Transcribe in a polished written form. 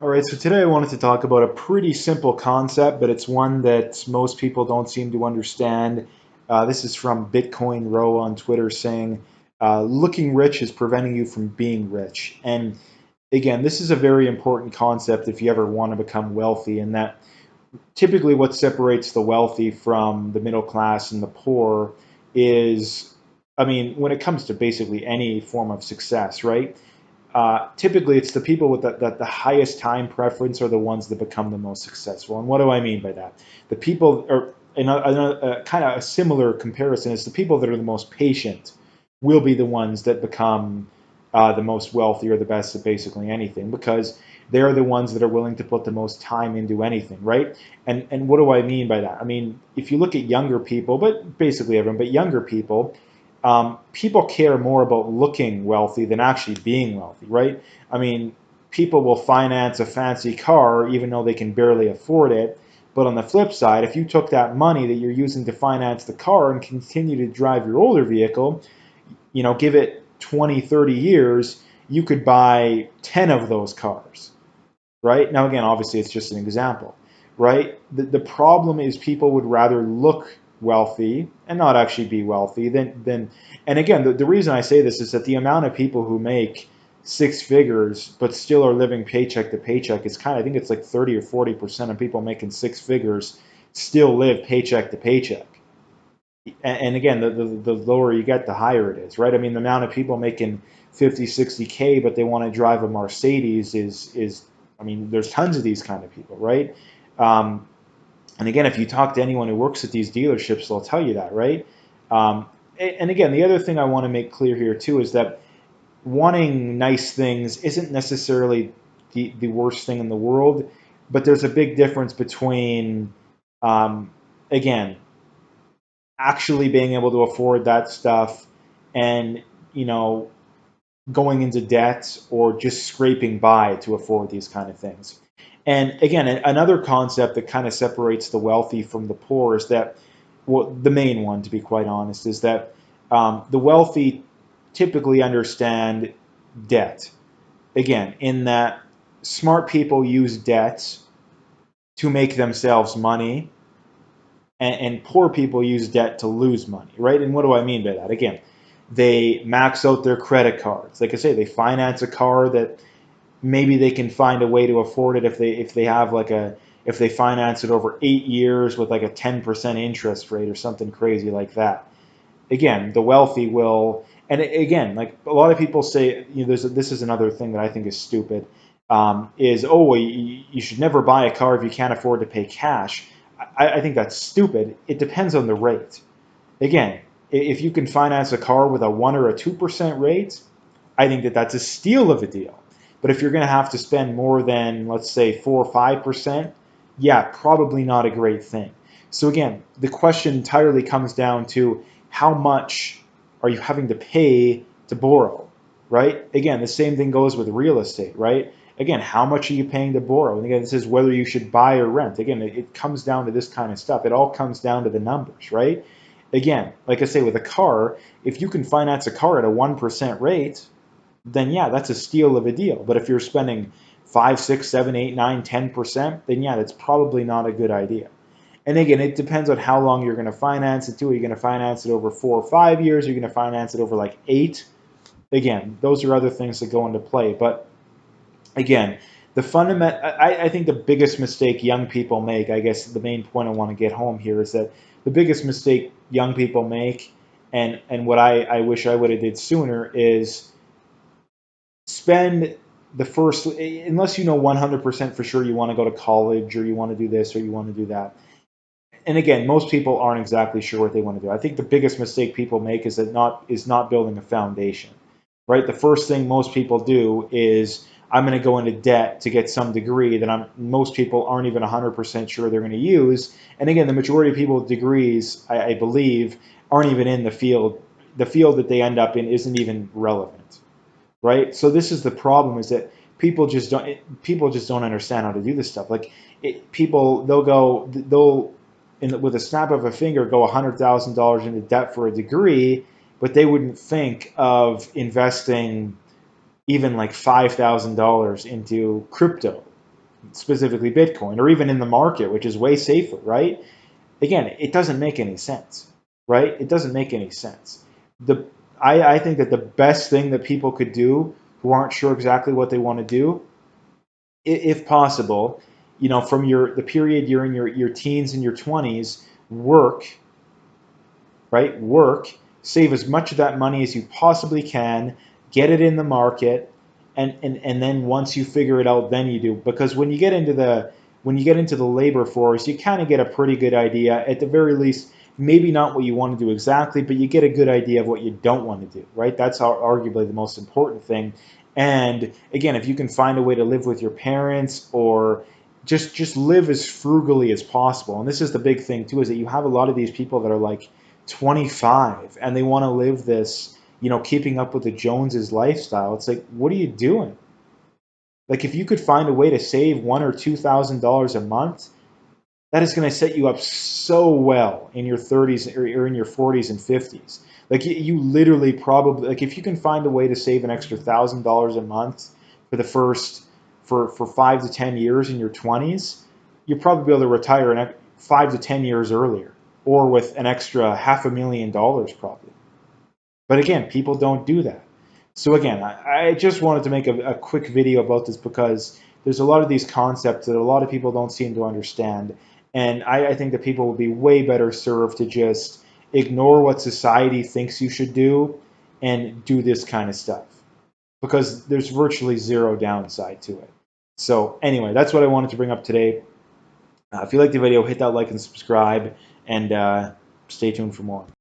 All right, so today I wanted to talk about a pretty simple concept, but it's one that most people don't seem to understand. This is from Bitcoin Row on Twitter saying, looking rich is preventing you from being rich. And again, this is a very important concept if you ever want to become wealthy, and that typically what separates the wealthy from the middle class and the poor is, I mean, when it comes to basically any form of success, right? Typically it's the people with the highest time preference are the ones that become the most successful. And what do I mean by that? The people, or in a kind of a similar comparison, is the people that are the most patient will be the ones that become the most wealthy or the best at basically anything, because they're the ones that are willing to put the most time into anything, right? And what do I mean by that? I mean, if you look at younger people, but basically everyone, but younger people, people care more about looking wealthy than actually being wealthy, right? I mean, people will finance a fancy car even though they can barely afford it. But on the flip side, if you took that money that you're using to finance the car and continue to drive your older vehicle, give it 20, 30 years, you could buy 10 of those cars, right? Now, again, obviously, it's just an example, right? The problem is people would rather look wealthy and not actually be wealthy than and again, the reason I say this is that the amount of people who make six figures but still are living paycheck to paycheck is kind of, I think it's like 30 or 40% of people making six figures still live paycheck to paycheck. And again, the lower you get, the higher it is, right? I mean, the amount of people making 50, 60K, but they want to drive a Mercedes is, I mean, there's tons of these kind of people, right? Um, and again, if you talk to anyone who works at these dealerships, they'll tell you that, right? And again, the other thing I want to make clear here too is that wanting nice things isn't necessarily the worst thing in the world, but there's a big difference between, um, again, actually being able to afford that stuff and, you know, going into debt or just scraping by to afford these kind of things. And again, another concept that kind of separates the wealthy from the poor is that, well, the main one, to be quite honest, is that the wealthy typically understand debt. Again, in that smart people use debts to make themselves money, and poor people use debt to lose money, right? And what do I mean by that? Again, they max out their credit cards. Like I say, they finance a car that maybe they can find a way to afford it if they have like a if they finance it over 8 years with like a 10% interest rate or something crazy like that. Again, the wealthy will, and again, like a lot of people say, this is another thing that I think is stupid. Is, oh, well, you should never buy a car if you can't afford to pay cash. I think that's stupid. It depends on the rate. Again, if you can finance a car with a 1 or a 2% rate, I think that that's a steal of a deal. But if you're going to have to spend more than, let's say, 4 or 5%, yeah, probably not a great thing. So again, the question entirely comes down to how much are you having to pay to borrow, right? Again, the same thing goes with real estate, right? Again, how much are you paying to borrow? And again, this is whether you should buy or rent. Again, it comes down to this kind of stuff. It all comes down to the numbers, right? Again, like I say, with a car, if you can finance a car at a 1% rate, then yeah, that's a steal of a deal. But if you're spending 5, 6, 7, 8, 9, 10%, then yeah, that's probably not a good idea. And again, it depends on how long you're going to finance it to. Are you going to finance it over 4 or 5 years? Are you going to finance it over like 8? Again, those are other things that go into play. But again, the fundament, I think the biggest mistake young people make, I guess the main point I want to get home here is that the biggest mistake young people make, and what I wish I would have did sooner, is spend the first, unless you know 100% for sure you want to go to college or you want to do this or you want to do that. And again, most people aren't exactly sure what they want to do. I think the biggest mistake people make is not building a foundation, right? The first thing most people do is, I'm going to go into debt to get some degree that most people aren't even 100% sure they're going to use. And again, the majority of people with degrees, I believe, aren't even in the field. The field that they end up in isn't even relevant, right? So this is the problem: is that people just don't understand how to do this stuff. Like, people, they'll with a snap of a finger go $100,000 into debt for a degree, but they wouldn't think of investing even like $5,000 into crypto, specifically Bitcoin, or even in the market, which is way safer, right? Again, it doesn't make any sense, right? It doesn't make any sense. The I think that the best thing that people could do who aren't sure exactly what they want to do, if possible, from the period you're in your teens and your 20s, work, right? Work, save as much of that money as you possibly can, get it in the market, and then once you figure it out, then you do. Because when you get into the labor force, you kind of get a pretty good idea, at the very least, maybe not what you want to do exactly, but you get a good idea of what you don't want to do, right? That's arguably the most important thing. And again, if you can find a way to live with your parents, or just live as frugally as possible. And this is the big thing too, is that you have a lot of these people that are like 25 and they want to live this, keeping up with the Joneses lifestyle. It's like, what are you doing? Like, if you could find a way to save $1,000 or $2,000 a month, that is going to set you up so well in your 30s or in your 40s and 50s. Like, you literally probably, like, if you can find a way to save an extra $1,000 a month for the first for 5 to 10 years in your 20s, you'll probably be able to retire in 5 to 10 years earlier, or with an extra $500,000 probably. But again, people don't do that. So again, I just wanted to make a quick video about this, because there's a lot of these concepts that a lot of people don't seem to understand. And I think that people will be way better served to just ignore what society thinks you should do and do this kind of stuff, because there's virtually zero downside to it. So anyway, that's what I wanted to bring up today. If you like the video, hit that like and subscribe, and stay tuned for more.